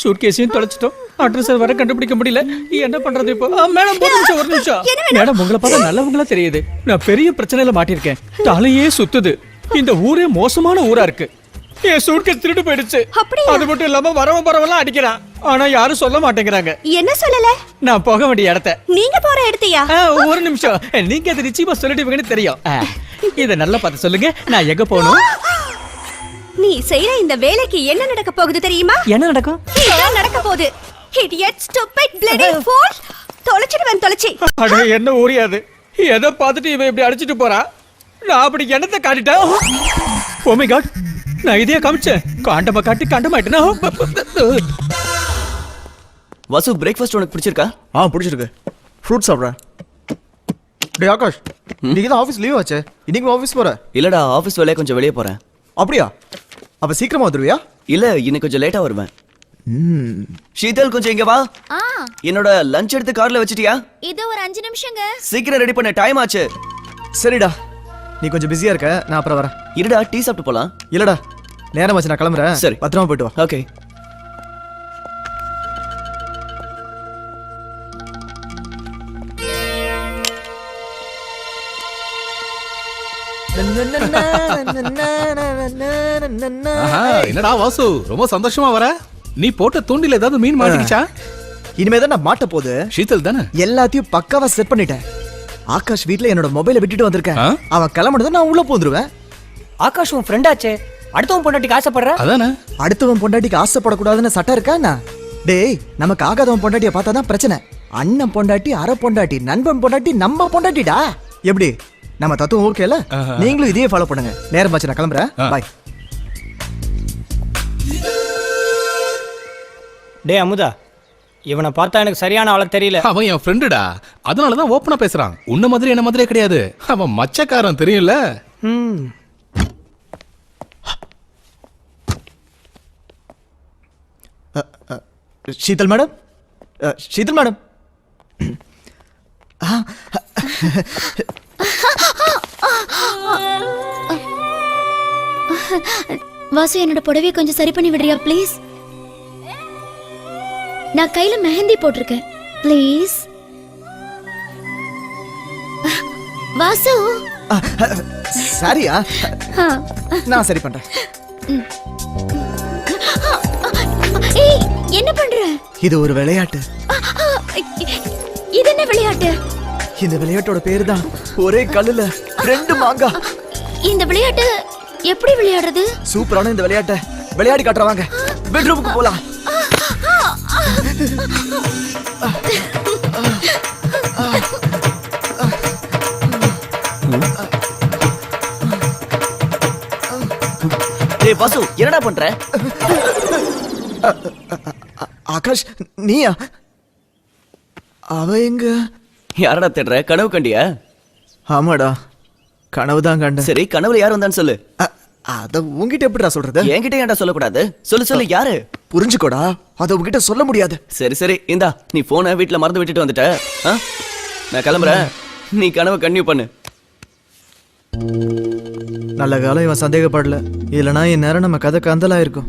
சூட்கேஸையும் தொலைச்சிட்டோம். Address வர கண்டுபிடிக்க முடியல. என்ன பண்றது இப்போ? மேடம் ஒரு நிமிஷம். மேடம் உங்களை பார்த்தா நல்லவங்களா தெரியுது. நான் பெரிய பிரச்சனையில மாட்டிருக்கேன். தலையே சுத்துது. இந்த ஊரே மோசமான ஊரா இருக்கு. என் சூட்கேஸ் திருட்டு போயிடுச்சு. அது மட்டும் இல்லாம வரவெல்லாம் அடிக்கிறான். ஆனா யாரும் சொல்ல மாட்டேங்கிறாங்க. என்ன சொல்லல? நான் போக வேண்டிய இடத்த. நீங்க போற இடத்தையா? ஒரு நிமிஷம். நீங்க அது நிச்சயமா சொல்லிடுவீங்கன்னு தெரியும். இத நல்லா பார்த்து சொல்லுங்க. நான் எங்க போகணும்? நீ செய்யற இந்த வேலைக்கு என்ன நடக்க போகுது தெரியுமா? என்ன நடக்கும்? இதான் நடக்க போகுது. Idiot, stupid, bloody fool. தொலைச்சி. அட என்ன ஊரியாது? எதை பார்த்துட்டு இவன் இப்படி அடிச்சிட்டு போறா? நான் அப்படி என்னத்தை காட்டிட்டேன்? Oh my God. நான் இதையே காமிச்சேன். காண்டமா காட்டி காண்டமாயிட்டேனா? வாசு, பிரேக்ஃபாஸ்ட் உனக்கு பிடிச்சிருக்கா? பிடிச்சிருக்கு. ஃப்ரூட் சாப்பிட்றேன். டே ஆகாஷ், இன்னைக்கு தான் ஆஃபீஸ் லீவ் ஆச்சு. இன்னைக்கு ஆஃபீஸ் போற? இல்லடா, ஆஃபீஸ் வேலையை கொஞ்சம் வெளியே போறேன். அப்படியா? அப்ப சீக்கிரமா வந்துருவியா? இல்ல, இன்னைக்கு கொஞ்சம் லேட்டா வருவேன். ஷீதல், கொஞ்சம் இங்க வா. என்னோட லஞ்ச் எடுத்து கார்ல வச்சிட்டியா? இது ஒரு 5 நிமிஷங்க. சீக்கிரம் ரெடி பண்ண, டைம் ஆச்சு. சரிடா, நீ கொஞ்சம் பிஸியா இருக்க, நான் அப்புறம் வரேன். இருடா, டீ சாப்பிட்டு போலாம். இல்லடா, நேரம் ஆச்சு, நான் கிளம்புறேன். சரி, பத்திரமா போயிட்டு வா. ஓகே. என்னடா வாசு, ரொம்ப சந்தோஷமா வர? நீ போட்ட தூண்டில ஏதாவது மீன் மாட்டிக்கிச்சா? இனிமே தான் நான் மாட்ட போகுது. ஷீதல் தானே? எல்லாத்தையும் பக்காவா செட் பண்ணிட்டேன். ஆகாஷ் வீட்ல என்னோட மொபைலை விட்டுட்டு வந்திருக்கேன். அவன் கிளம்புனதும் நான் உள்ள போந்துருவேன். ஆகாஷ் உன் ஃப்ரெண்டாச்சே. அடுத்தவன் பொண்டாட்டிக்கு ஆசைப்படுற? அதானே. அடுத்தவன் பொண்டாட்டிக்கு ஆசைப்படக்கூடாதுன்னு சட்டம் இருக்கா? டேய், நமக்கு ஆகாதவன் பொண்டாட்டியை பார்த்தா தான் பிரச்சனை. அண்ணன் பொண்டாட்டி, அரை பொண்டாட்டி, நண்பன் பொண்டாட்டி, நம்ம பொண்டாட்டிடா. எப்படி நம்ம தத்துவம்? ஓகேல? நீங்களும் இதையே ஃபாலோ பண்ணுங்க. நேரம் ஆச்சு, நான் கிளம்புறேன். பாய். டே அமுதா, இவனை பார்த்தா எனக்கு சரியான ஆள தெரியல. அவன் என் ஃப்ரெண்டுடா, அதனாலதான் ஓப்பனா பேசுறான். உன்ன மாதிரி என்ன மாதிரியே கிடையாது. அவன் மச்சக்காரன், தெரியும்ல? Sheetal madam, Sheetal madam. வாசு, என்னோட புடவையை கொஞ்சம் சரி பண்ணி விடுறியா ப்ளீஸ்? நான் கையில மெஹந்தி போட்டிருக்கேன், ப்ளீஸ். வாசு. சரியா? நான் சரி பண்றேன். ஏய், என்ன பண்ற? இது ஒரு விளையாட்டு. இது என்ன விளையாட்டு? இந்த விளையாட்டோட பேரு தான் ஒரே கல்லுல 2 மாங்காய். இந்த விளையாட்டு எப்படி விளையாடுறது? சூப்பரான இந்த விளையாட்டை விளையாடி காட்டுறவாங்க. பெட்ரூமுக்கு போலாம். டேய் வாசு, என்னடா பண்ற? ஆகாஷ், நீயா? அவ எங்க? யாரடா தேடுற? கனவு கண்டியா? ஆமாடா, கனவுதான் கண்டேன். சரி, கனவுல யார் வந்தான்னு சொல்லு. அத உன்கிட்ட எப்படிடா சொல்றது? என்கிட்ட ஏன்டா சொல்லக்கூடாது? சொல்லு, யாரு? புரிஞ்சுக்கோடா, அத உன்கிட்ட சொல்ல முடியாது. சரி, இந்தா, நீ போனை வீட்டுல மறந்து விட்டுட்டு வந்துட்ட. நான் கிளம்புறேன். நீ கனவை கன்டினியூ பண்ணு. நல்ல காலம் இவன் சந்தேகப்படல. இல்லைன்னா இந்நேரம் நம்ம கதை கந்தலா இருக்கும்.